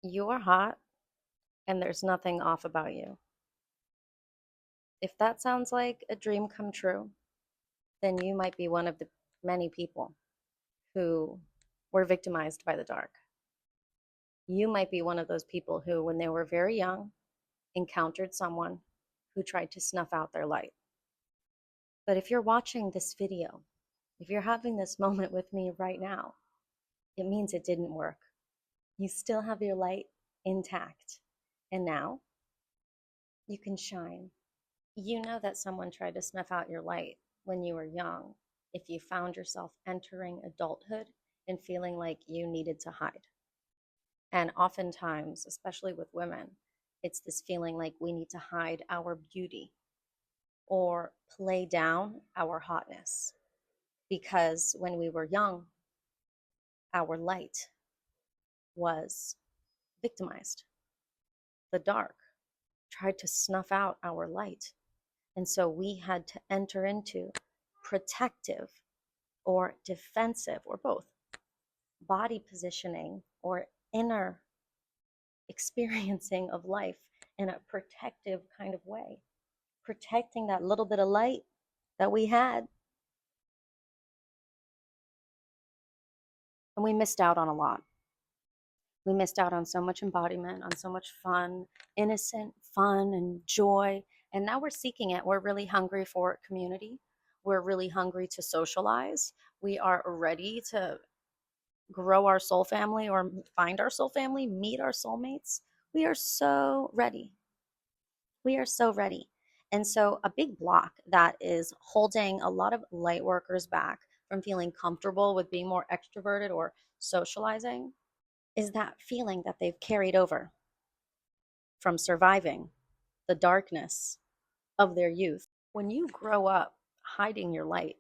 You are hot and there's nothing off about you. If that sounds like a dream come true, then you might be one of the many people who were victimized by the dark. You might be one of those people who, when they were very young, encountered someone who tried to snuff out their light. But if you're watching this video, if you're having this moment with me right now, it means it didn't work. You still have your light intact. And now you can shine. You know that someone tried to snuff out your light when you were young if you found yourself entering adulthood and feeling like you needed to hide. And oftentimes, especially with women, it's this feeling like we need to hide our beauty or play down our hotness because when we were young, our light was victimized. The dark tried to snuff out our light. And so we had to enter into protective or defensive or both body positioning or inner experiencing of life in a protective kind of way, protecting that little bit of light that we had. And we missed out on a lot. We missed out on so much embodiment, on so much fun, innocent fun and joy. And now we're seeking it. We're really hungry for community. We're really hungry to socialize. We are ready to grow our soul family or find our soul family, meet our soulmates. We are so ready. We are so ready. And so, a big block that is holding a lot of light workers back from feeling comfortable with being more extroverted or socializing is that feeling that they've carried over from surviving the darkness of their youth. When you grow up hiding your light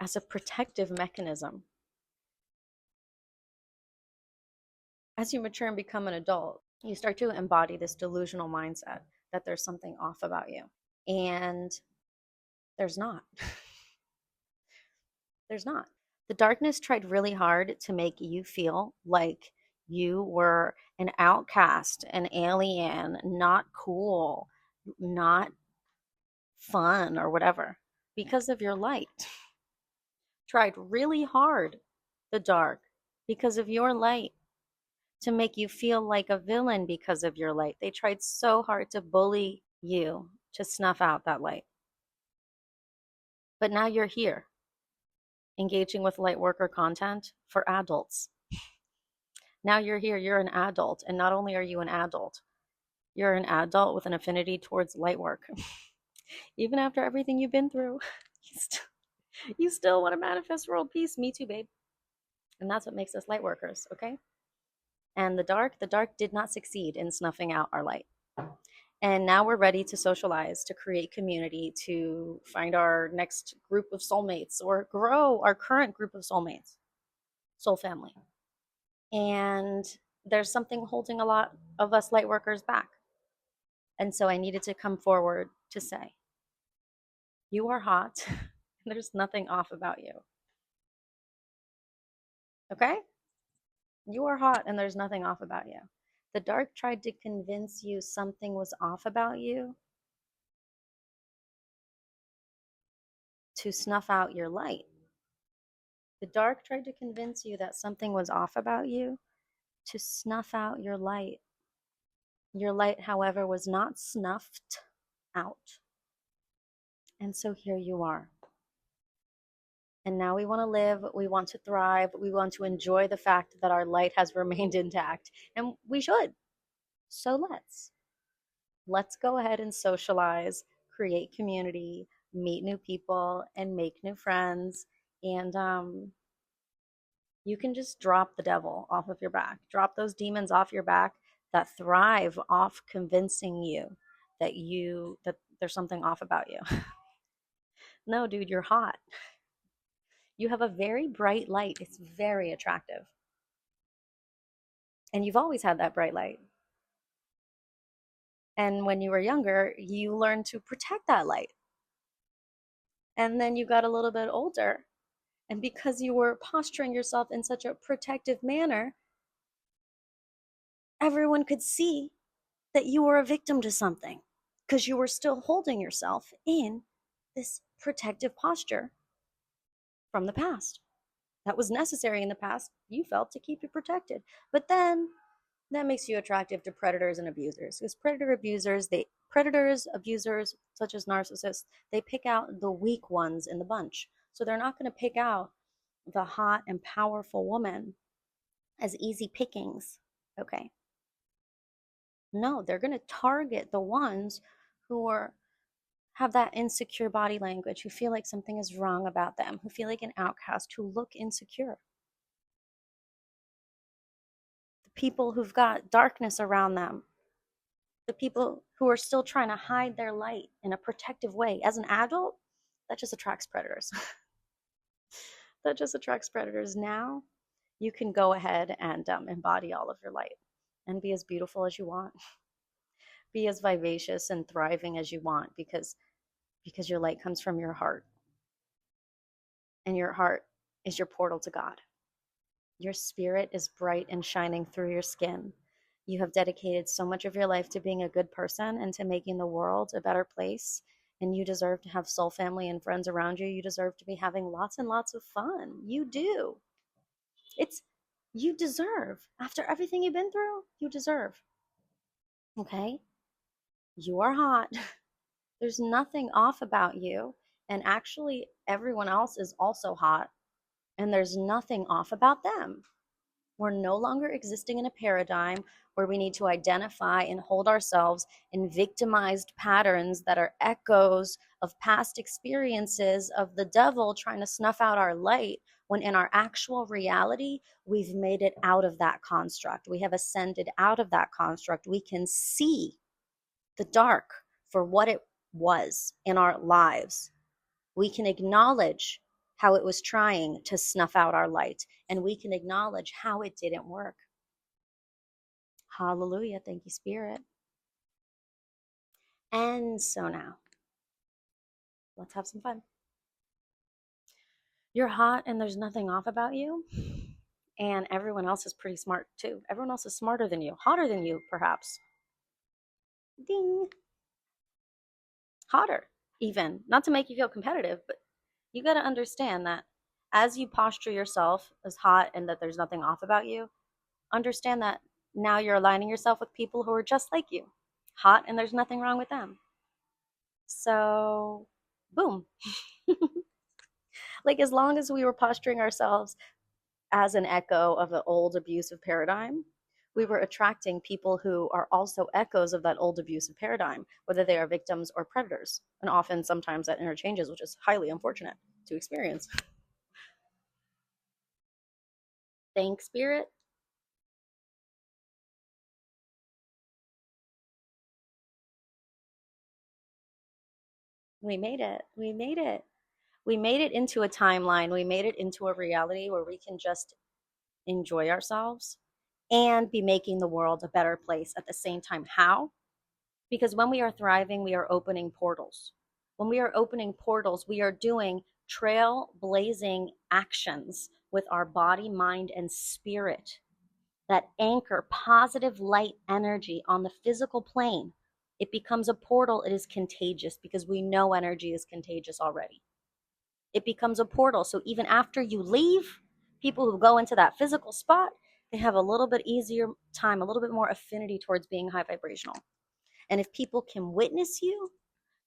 as a protective mechanism, as you mature and become an adult, you start to embody this delusional mindset that there's something off about you. And there's not. There's not. The darkness tried really hard to make you feel like you were an outcast, an alien, not cool, not fun, or whatever, because of your light. Tried really hard, the dark, because of your light, to make you feel like a villain because of your light. They tried so hard to bully you to snuff out that light. But now you're here, engaging with light worker content for adults. Now you're here, you're an adult. And not only are you an adult, you're an adult with an affinity towards light work. Even after everything you've been through, you still want to manifest world peace. Me too, babe. And that's what makes us light workers, okay? And the dark did not succeed in snuffing out our light. And now we're ready to socialize, to create community, to find our next group of soulmates or grow our current group of soulmates, soul family. And there's something holding a lot of us light workers back. And so I needed to come forward to say, you are hot. There's nothing off about you. Okay? You are hot and there's nothing off about you. The dark tried to convince you something was off about you to snuff out your light. The dark tried to convince you that something was off about you to snuff out your light. Your light, however, was not snuffed out. And so here you are. And now we want to live, we want to thrive, we want to enjoy the fact that our light has remained intact. And we should. So let's go ahead and socialize, create community, meet new people, and make new friends. And you can just drop the devil off of your back, drop those demons off your back that thrive off convincing you that there's something off about you. No, dude, you're hot. You have a very bright light. It's very attractive. And you've always had that bright light. And when you were younger, you learned to protect that light. And then you got a little bit older. And because you were posturing yourself in such a protective manner, everyone could see that you were a victim to something because you were still holding yourself in this protective posture from the past. That was necessary in the past, you felt, to keep you protected. But then that makes you attractive to predators and abusers, because predators, abusers such as narcissists, they pick out the weak ones in the bunch. So they're not going to pick out the hot and powerful woman as easy pickings. Okay. No, they're going to target the ones who are have that insecure body language, who feel like something is wrong about them, who feel like an outcast, who look insecure. The people who've got darkness around them, the people who are still trying to hide their light in a protective way. As an adult, that just attracts predators. That just attracts predators. Now you can go ahead and embody all of your light and be as beautiful as you want, be as vivacious and thriving as you want, because your light comes from your heart, and your heart is your portal to God. Your spirit is bright and shining through your skin. You have dedicated so much of your life to being a good person and to making the world a better place. And you deserve to have soul family and friends around you. You deserve to be having lots and lots of fun. You do. You deserve. After everything you've been through, you deserve. Okay? You are hot. There's nothing off about you. And actually, everyone else is also hot. And there's nothing off about them. We're no longer existing in a paradigm where we need to identify and hold ourselves in victimized patterns that are echoes of past experiences of the devil trying to snuff out our light, when in our actual reality, we've made it out of that construct. We have ascended out of that construct. We can see the dark for what it was in our lives. We can acknowledge how it was trying to snuff out our light, and we can acknowledge how it didn't work. Hallelujah. Thank you, Spirit. And so now, let's have some fun. You're hot and there's nothing off about you. And everyone else is pretty smart too. Everyone else is smarter than you, hotter than you, perhaps. Ding. Hotter, even. Not to make you feel competitive, but you got to understand that as you posture yourself as hot and that there's nothing off about you, understand that now you're aligning yourself with people who are just like you, hot, and there's nothing wrong with them. So, boom. Like, as long as we were posturing ourselves as an echo of an old abusive paradigm, we were attracting people who are also echoes of that old abusive paradigm, whether they are victims or predators. And often, sometimes that interchanges, which is highly unfortunate to experience. Thanks, Spirit. We made it. We made it. We made it into a timeline. We made it into a reality where we can just enjoy ourselves and be making the world a better place at the same time. How? Because when we are thriving, we are opening portals. When we are opening portals, we are doing trailblazing actions with our body, mind, and spirit that anchor positive light energy on the physical plane. It becomes a portal. It is contagious because we know energy is contagious already. It becomes a portal. So even after you leave, people who go into that physical spot, they have a little bit easier time, a little bit more affinity towards being high vibrational. And if people can witness you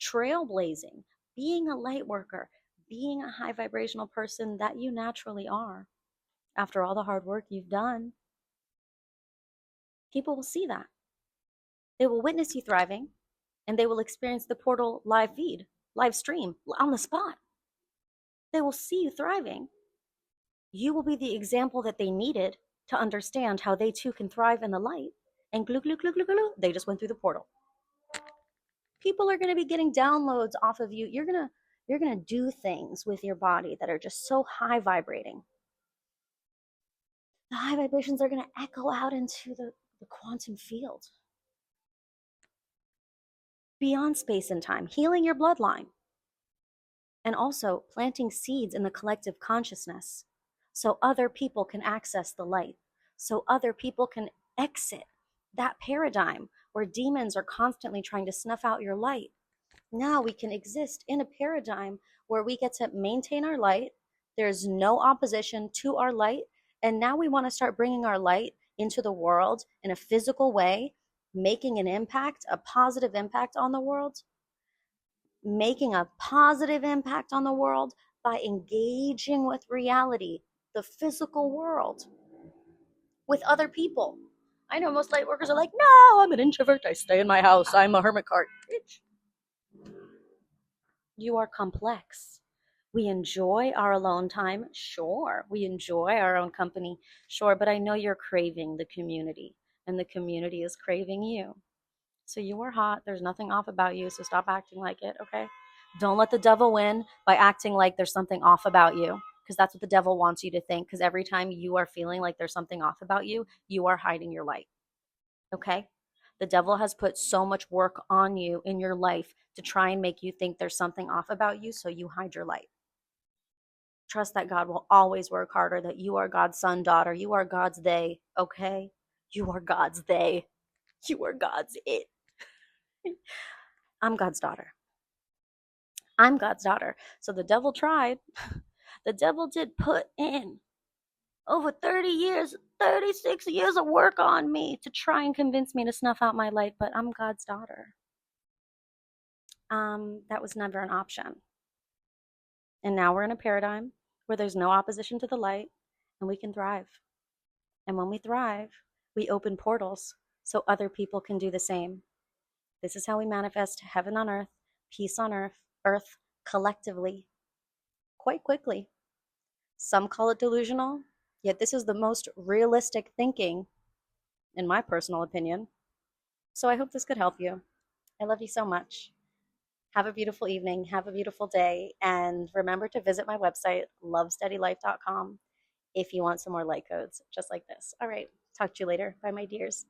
trailblazing, being a light worker, being a high vibrational person that you naturally are, after all the hard work you've done, people will see that. They will witness you thriving, and they will experience the portal live feed, live stream on the spot. They will see you thriving. You will be the example that they needed to understand how they too can thrive in the light. And glue, glue, glue, glue, glue, they just went through the portal. People are going to be getting downloads off of you. You're going to do things with your body that are just so high vibrating. The high vibrations are going to echo out into the quantum field. Beyond space and time, healing your bloodline. And also planting seeds in the collective consciousness so other people can access the light, so other people can exit that paradigm where demons are constantly trying to snuff out your light. Now we can exist in a paradigm where we get to maintain our light. There's no opposition to our light. And now we want to start bringing our light into the world in a physical way, making an impact, a positive impact on the world, making a positive impact on the world by engaging with reality, the physical world, with other people. I know most light workers are like, no, I'm an introvert. I stay in my house. I'm a hermit cart. Bitch, you are complex. We enjoy our alone time, sure. We enjoy our own company, sure. But I know you're craving the community, and the community is craving you. So you are hot. There's nothing off about you. So stop acting like it, okay? Don't let the devil win by acting like there's something off about you, because that's what the devil wants you to think. Because every time you are feeling like there's something off about you, you are hiding your light, okay? The devil has put so much work on you in your life to try and make you think there's something off about you, so you hide your light. Trust that God will always work harder, that you are God's son, daughter. You are God's they, okay? You are God's they. You are God's it. I'm God's daughter. I'm God's daughter. So the devil tried. The devil did put in over 30 years, 36 years of work on me to try and convince me to snuff out my light, but I'm God's daughter. That was never an option. And now we're in a paradigm where there's no opposition to the light and we can thrive. And when we thrive, we open portals so other people can do the same. This is how we manifest heaven on earth, peace on earth collectively, quite quickly. Some call it delusional, yet this is the most realistic thinking, in my personal opinion. So I hope this could help you. I love you so much. Have a beautiful evening. Have a beautiful day. And remember to visit my website, lovesteadylife.com, if you want some more light codes just like this. All right. Talk to you later. Bye, my dears.